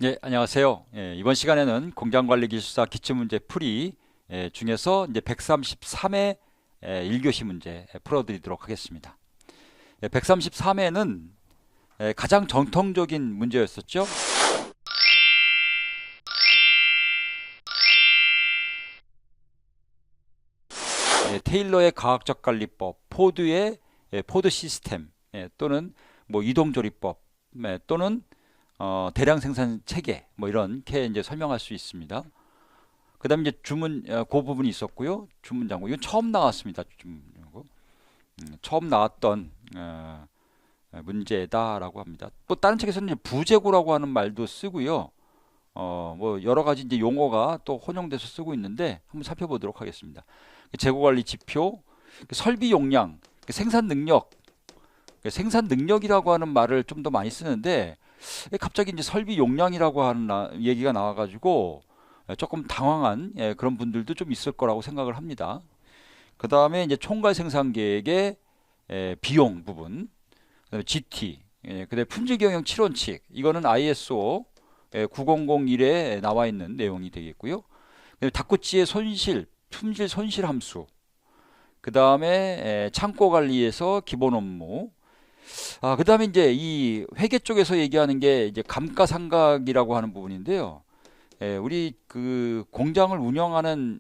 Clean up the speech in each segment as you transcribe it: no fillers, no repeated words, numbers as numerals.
네, 안녕하세요. 이번 시간에는 공장관리기술사 기출문제 풀이 중에서 이제 133회 1교시 문제 풀어드리도록 하겠습니다. 133회는 가장 정통적인 문제였었죠. 테일러의 과학적 관리법, 포드의 포드 시스템, 또는 뭐 이동조리법, 또는 대량 생산 체계, 뭐 이렇게 이제 설명할 수 있습니다. 그다음에 이제 그 부분이 있었고요. 주문장구 이건 처음 나왔습니다. 처음 나왔던 문제다라고 합니다. 또 다른 책에서는 이제 부재고라고 하는 말도 쓰고요. 뭐 여러 가지 이제 용어가 또 혼용돼서 쓰고 있는데 한번 살펴보도록 하겠습니다. 재고 관리 지표, 설비 용량, 생산 능력, 생산 능력이라고 하는 말을 좀 더 많이 쓰는데 갑자기 이제 설비 용량이라고 하는 얘기가 나와가지고 조금 당황한 그런 분들도 좀 있을 거라고 생각을 합니다. 그 다음에 이제 총괄 생산 계획의 비용 부분, 그다음에 GT, 그다음에 품질 경영 7원칙, 이거는 ISO 9001에 나와 있는 내용이 되겠고요. 그다음에 닭꼬치의 손실, 품질 손실 함수, 그 다음에 창고 관리에서 기본 업무, 그 다음에 이제 이 회계 쪽에서 얘기하는 게 이제 감가상각이라고 하는 부분인데요. 우리 그 공장을 운영하는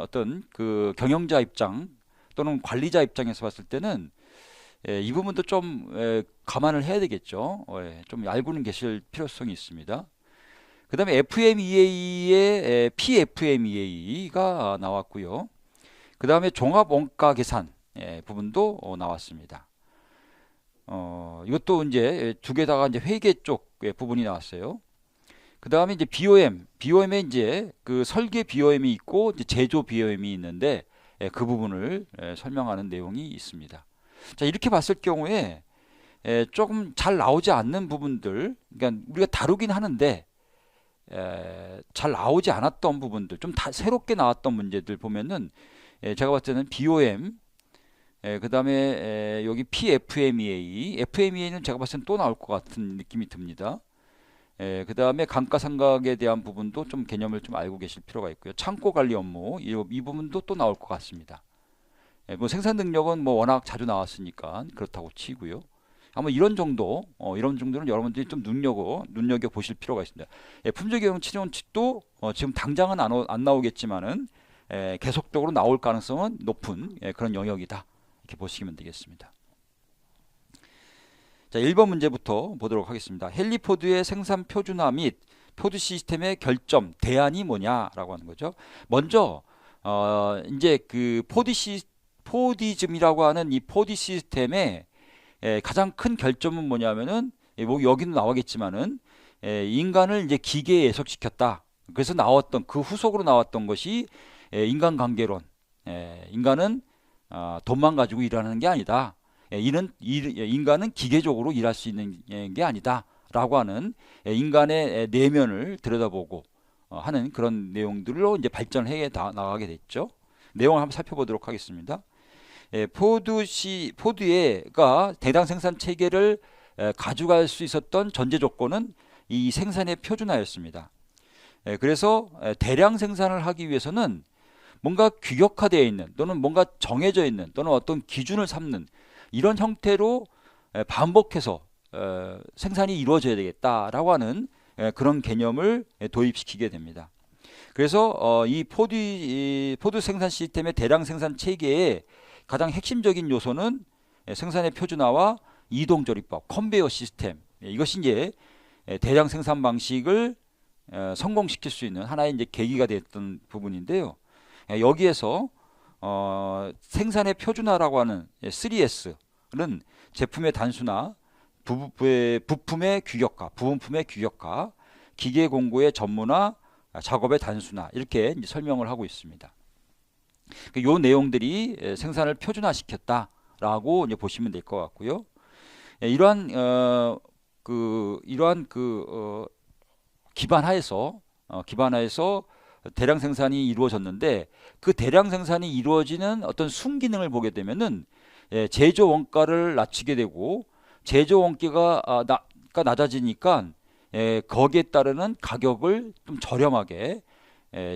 어떤 그 경영자 입장 또는 관리자 입장에서 봤을 때는 이 부분도 좀 감안을 해야 되겠죠. 좀 알고는 계실 필요성이 있습니다. 그 다음에 FMEA의 PFMEA가 나왔고요. 그 다음에 종합원가 계산 부분도 나왔습니다. 이것도 이제 두 개 다가 이제 회계 쪽 부분이 나왔어요. 그 다음에 이제 BOM에 이제 그 설계 BOM이 있고 이제 제조 BOM이 있는데 그 부분을 설명하는 내용이 있습니다. 자, 이렇게 봤을 경우에 조금 잘 나오지 않는 부분들, 그러니까 우리가 다루긴 하는데 잘 나오지 않았던 부분들, 좀 다 새롭게 나왔던 문제들 보면은 제가 봤을 때는 BOM, 그 다음에 여기 PFMEA, FMEA는 제가 봤을 때는 또 나올 것 같은 느낌이 듭니다. 그 다음에 감가상각에 대한 부분도 좀 개념을 좀 알고 계실 필요가 있고요. 창고 관리 업무, 이 부분도 또 나올 것 같습니다. 뭐 생산 능력은 뭐 워낙 자주 나왔으니까 그렇다고 치고요. 아마 이런 정도는 여러분들이 좀 눈여겨 보실 필요가 있습니다. 품질 경영 7원칙도 지금 당장은 안 나오겠지만은 계속적으로 나올 가능성은 높은 그런 영역이다. 이렇게 보시면 되겠습니다. 자, 1번 문제부터 보도록 하겠습니다. 헨리포드의 생산 표준화 및 포드 시스템의 결점, 대안이 뭐냐라고 하는 거죠. 먼저 이제 그 포디즘이라고 하는 이 포드 시스템의 가장 큰 결점은 뭐냐면은 뭐 여기는 나오겠지만은 인간을 이제 기계에 예속시켰다. 그래서 나왔던 그 후속으로 나왔던 것이 인간관계론. 인간은 돈만 가지고 일하는 게 아니다. 인간은 기계적으로 일할 수 있는 게 아니다. 라고 하는 인간의 내면을 들여다보고 하는 그런 내용들로 이제 발전해 나가게 됐죠. 내용을 한번 살펴보도록 하겠습니다. 포드가 대량 생산 체계를 가져갈 수 있었던 전제 조건은 이 생산의 표준화였습니다. 그래서 대량 생산을 하기 위해서는 뭔가 규격화되어 있는 또는 뭔가 정해져 있는 또는 어떤 기준을 삼는 이런 형태로 반복해서 생산이 이루어져야 되겠다라고 하는 그런 개념을 도입시키게 됩니다. 그래서 이 포드 생산 시스템의 대량 생산 체계의 가장 핵심적인 요소는 생산의 표준화와 이동조리법, 컨베이어 시스템, 이것이 이제 대량 생산 방식을 성공시킬 수 있는 하나의 이제 계기가 됐던 부분인데요. 여기에서 생산의 표준화라고 하는 3S는 제품의 단순화, 부품의 규격화, 부분품의 규격화, 기계 공구의 전문화, 작업의 단순화, 이렇게 이제 설명을 하고 있습니다. 이 내용들이 생산을 표준화시켰다라고 이제 보시면 될 것 같고요. 이러한 기반하에서 대량 생산이 이루어졌는데 그 대량 생산이 이루어지는 어떤 순기능을 보게 되면은 제조 원가를 낮추게 되고 제조 원가가 낮아지니까 거기에 따르는 가격을 좀 저렴하게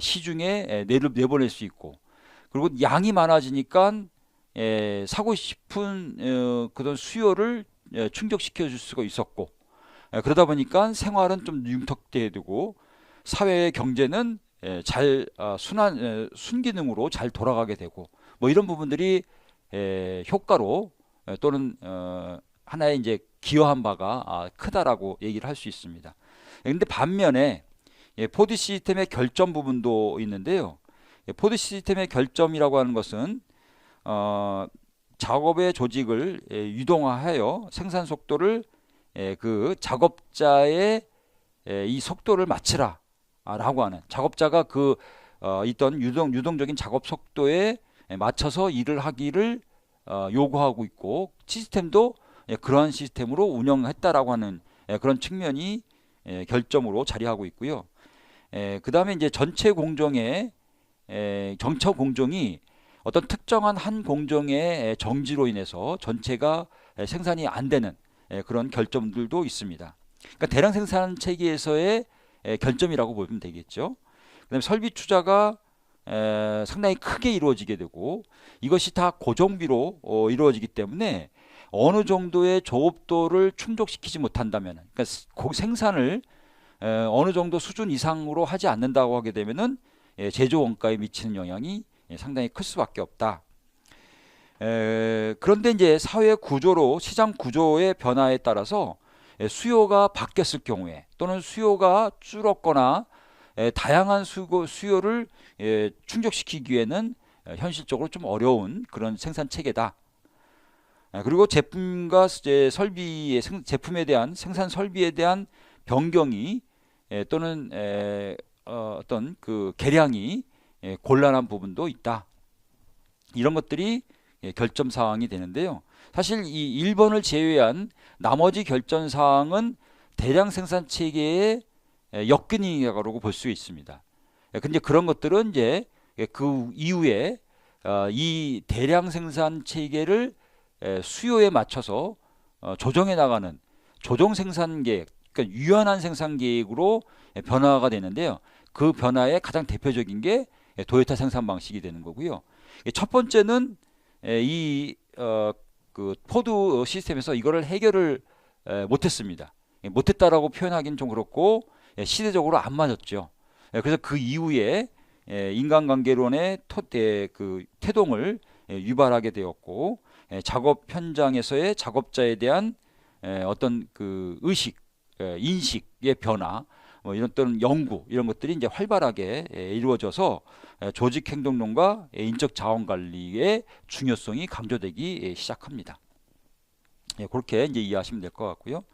시중에 내보낼 수 있고, 그리고 양이 많아지니까 사고 싶은 그런 수요를 충족시켜 줄 수가 있었고, 그러다 보니까 생활은 좀 융통되고 사회의 경제는 잘 순기능으로 잘 돌아가게 되고, 뭐 이런 부분들이 효과로 또는 하나의 이제 기여한 바가 크다라고 얘기를 할 수 있습니다. 근데 반면에 포드 시스템의 결점 부분도 있는데요. 포드 시스템의 결점이라고 하는 것은 작업의 조직을 유동화하여 생산 속도를 그 작업자의 이 속도를 맞추라 라고 하는, 작업자가 그 있던 유동적인 작업 속도에 맞춰서 일을 하기를 요구하고 있고, 시스템도 그러한 시스템으로 운영했다라고 하는 그런 측면이 결점으로 자리하고 있고요. 그 다음에 이제 전체 공정의 정처 공정이 어떤 특정한 한 공정의 정지로 인해서 전체가 생산이 안 되는 그런 결점들도 있습니다. 그러니까 대량 생산 체계에서의 결점이라고 보면 되겠죠. 그다음에 설비 투자가 상당히 크게 이루어지게 되고, 이것이 다 고정비로 이루어지기 때문에 어느 정도의 조업도를 충족시키지 못한다면, 그러니까 생산을 어느 정도 수준 이상으로 하지 않는다고 하게 되면은 제조 원가에 미치는 영향이 상당히 클 수밖에 없다. 그런데 이제 사회 구조로, 시장 구조의 변화에 따라서 수요가 바뀌었을 경우에, 또는 수요가 줄었거나 다양한 수요를 충족시키기 위해는 현실적으로 좀 어려운 그런 생산 체계다. 그리고 제품과 설비의 제품에 대한 생산 설비에 대한 변경이 또는 어떤 그 개량이 곤란한 부분도 있다. 이런 것들이 결점 사항이 되는데요. 사실 이 1번을 제외한 나머지 결점 사항은 대량 생산 체계의 역근이라고 볼 수 있습니다. 근데 그런 것들은 이제 그 이후에 이 대량 생산 체계를 수요에 맞춰서 조정해 나가는 조정 생산 계획, 그러니까 유연한 생산 계획으로 변화가 되는데요. 그 변화의 가장 대표적인 게 도요타 생산 방식이 되는 거고요. 첫 번째는 그 포드 시스템에서 이거를 해결을 못했습니다. 못했다라고 표현하기는 좀 그렇고 시대적으로 안 맞았죠. 그래서 그 이후에 인간관계론의 그 태동을 유발하게 되었고, 작업 현장에서의 작업자에 대한 어떤 그 의식, 인식의 변화, 뭐 이런 또는 연구, 이런 것들이 이제 활발하게 이루어져서 조직 행동론과 인적 자원 관리의 중요성이 강조되기 시작합니다. 그렇게 이제 이해하시면 될 것 같고요.